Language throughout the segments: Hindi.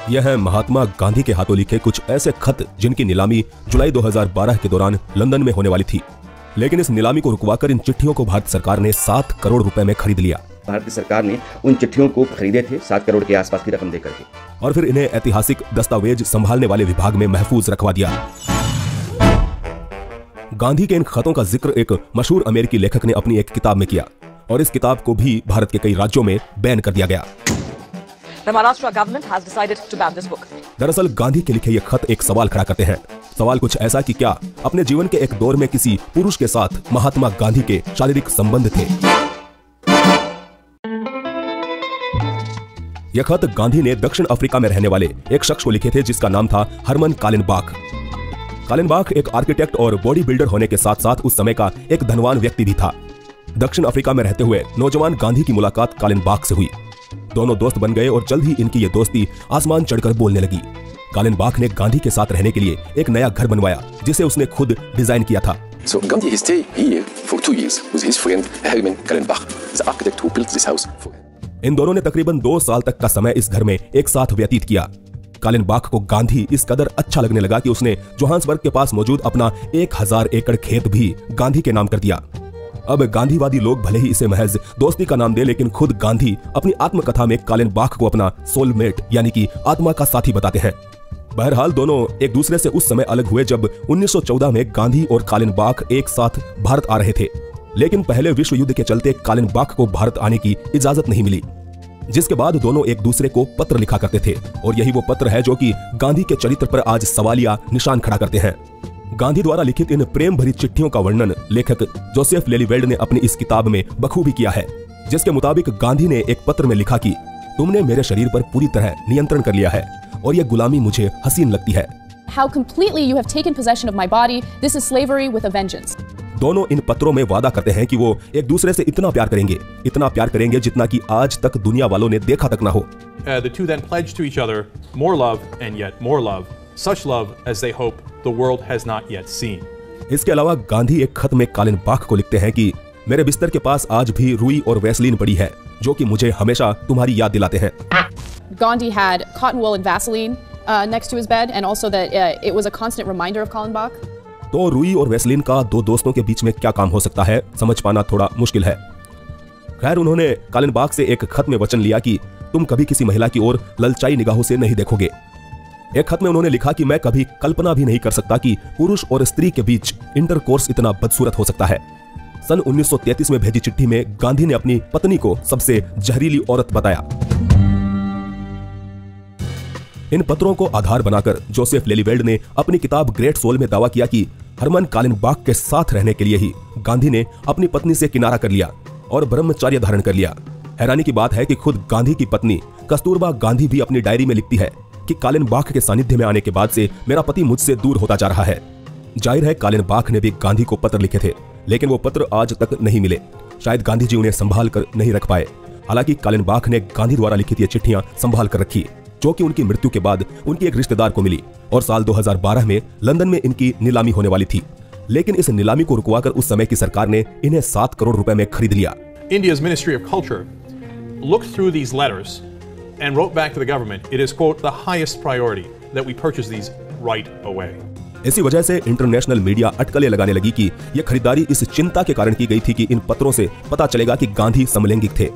यह है महात्मा गांधी के हाथों लिखे कुछ ऐसे खत जिनकी नीलामी जुलाई 2012 के दौरान लंदन में होने वाली थी। लेकिन इस नीलामी को रुकवाकर इन चिट्ठियों को भारत सरकार ने 7 करोड़ रुपए में खरीद लिया। भारतीय सरकार ने उन चिट्ठियों को खरीदे थे 7 करोड़ के आसपास की रकम देकर के, और फिर इन्हें ऐतिहासिक दस्तावेज संभालने वाले विभाग में महफूज रखवा दिया। गांधी के इन खतों का जिक्र एक मशहूर अमेरिकी लेखक ने अपनी एक किताब में किया, और इस किताब को भी भारत के कई राज्यों में बैन कर दिया गया। The Maharashtra government has decided to ban this book. दरअसल गांधी के लिखे ये खत एक सवाल खड़ा करते हैं। सवाल कुछ ऐसा कि क्या अपने जीवन के एक दौर में किसी पुरुष के साथ महात्मा गांधी के शारीरिक संबंध थे। यह खत गांधी ने दक्षिण अफ्रीका में रहने वाले एक शख्स को लिखे थे जिसका नाम था हरमन कालिनबाख। कालिनबाख एक आर्किटेक्ट और बॉडी बिल्डर होने के साथ साथ उस समय का एक धनवान व्यक्ति भी था। दक्षिण अफ्रीका में रहते हुए नौजवान गांधी की मुलाकात कालिनबाख से हुई। दोनों दोस्त बन गए और जल्द ही इनकी ये दोस्ती आसमान चढ़कर बोलने लगी। कालिनबाख ने गांधी के साथ रहने के लिए एक नया घर बनवाया जिसे उसने खुद डिजाइन किया था। So Gandhi he stayed here for 2 years with his friend Herman Kallenbach, the architect who built this house for him. इन दोनों ने तकरीबन 2 साल तक का समय इस घर में एक साथ व्यतीत किया। कालिनबाख को गांधी इस कदर अच्छा लगने लगा कि उसने जोहान्सबर्ग के पास मौजूद अपना 1000 एकड़ खेत भी गांधी के नाम कर दिया। अब गांधीवादी लोग भले ही इसे महज दोस्ती का नाम दे, लेकिन खुद गांधी अपनी आत्मकथा में कालिनबाख को अपना सोलमेट यानी कि आत्मा का साथी बताते हैं। बहरहाल दोनों एक दूसरे से उस समय अलग हुए जब 1914 में गांधी और कालिनबाख एक साथ भारत आ रहे थे, लेकिन पहले विश्व युद्ध के चलते कालिनबाख को भारत आने की इजाजत नहीं मिली, जिसके बाद दोनों एक दूसरे को पत्र लिखा करते थे। और यही वो पत्र है जो कि गांधी के चरित्र पर आज सवालिया निशान खड़ा करते हैं। गांधी द्वारा लिखित इन प्रेम भरी चिट्ठियों का वर्णन लेखक जोसेफ लेलीवेल्ड ने अपनी इस किताब में बखूबी किया है, जिसके मुताबिक गांधी ने एक पत्र में लिखा कि तुमने मेरे शरीर पर पूरी तरह नियंत्रण कर लिया है और यह गुलामी मुझे हसीन लगती है। How completely you have taken possession of my body. This is slavery with a vengeance. दोनों इन पत्रों में वादा करते हैं कि वो एक दूसरे से इतना प्यार करेंगे जितना कि आज तक दुनिया वालों ने देखा तक ना हो। The two then pledge to each other more love and yet more love, such love as they hope the world has not yet seen. इसके अलावा गांधी एक खत में कालिनबाख को लिखते हैं कि मेरे बिस्तर के पास आज भी रुई और वैसलीन पड़ी है जो कि मुझे हमेशा तुम्हारी याद दिलाते हैं। Gandhi had cotton wool and Vaseline next to his bed, and also that it was a constant reminder of Kallenbach. तो रुई और वैसलीन का दो दोस्तों के बीच में क्या काम हो सकता है, समझ पाना थोड़ा मुश्किल है। खैर, उन्होंने कालिनबाख से एक खत में वचन लिया कि तुम कभी किसी महिला की ओर ललचाई निगाहों से नहीं देखोगे। एक खत में उन्होंने लिखा कि मैं कभी कल्पना भी नहीं कर सकता कि पुरुष और स्त्री के बीच इंटरकोर्स इतना बदसूरत हो सकता है। सन 1933 में भेजी चिट्ठी में गांधी ने अपनी पत्नी को सबसे जहरीली औरत बताया। इन पत्रों को आधार बनाकर जोसेफ लेलीवेल्ड ने अपनी किताब ग्रेट सोल में दावा किया कि हरमन कालिनबाख के साथ रहने के लिए ही गांधी ने अपनी पत्नी से किनारा कर लिया और ब्रह्मचर्य धारण कर लिया। हैरानी की बात है कि खुद गांधी की पत्नी कस्तूरबा गांधी भी अपनी डायरी में लिखती है कि कालिनबाख के सानिध्य में आने के बाद से मेरा पति मुझसे दूर होता जा रहा है। जाहिर है कालिनबाख ने भी गांधी को पत्र लिखे थे, लेकिन वो पत्र आज तक नहीं मिले। शायद गांधी जी उन्हें संभाल कर नहीं रख पाए। हालांकि कालिनबाख ने गांधी द्वारा लिखित ये चिट्ठियां संभाल कर रखी, जो कि उनकी मृत्यु के बाद उनकी एक रिश्तेदार को मिली, और साल 2012 में लंदन में इनकी नीलामी होने वाली थी। लेकिन इस नीलामी को रुकवाकर उस समय की सरकार ने इन्हें 7 करोड़ रुपए में खरीद लिया। India's Ministry of Culture looked through these letters and wrote back to the government, it is quote the highest priority that we purchase these right away. इसी वजह से इंटरनेशनल मीडिया अटकलें लगाने लगी कि यह खरीदारी इस चिंता के कारण की गई थी कि इन पत्रों से पता चलेगा कि गांधी समलैंगिक थे।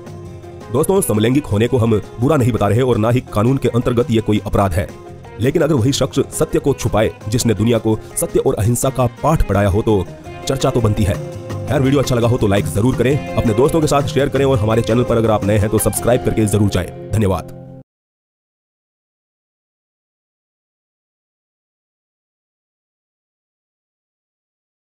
दोस्तों, समलैंगिक होने को हम बुरा नहीं बता रहे और ना ही कानून के अंतर्गत ये कोई अपराध है, लेकिन अगर वही शख्स सत्य को छुपाए जिसने दुनिया को सत्य और अहिंसा का पाठ पढ़ाया हो तो चर्चा तो बनती है। यार, वीडियो अच्छा लगा हो तो लाइक जरूर करें, अपने दोस्तों के साथ शेयर करें और हमारे चैनल पर अगर आप नए हैं तो सब्सक्राइब करके जरूर जाएं। धन्यवाद।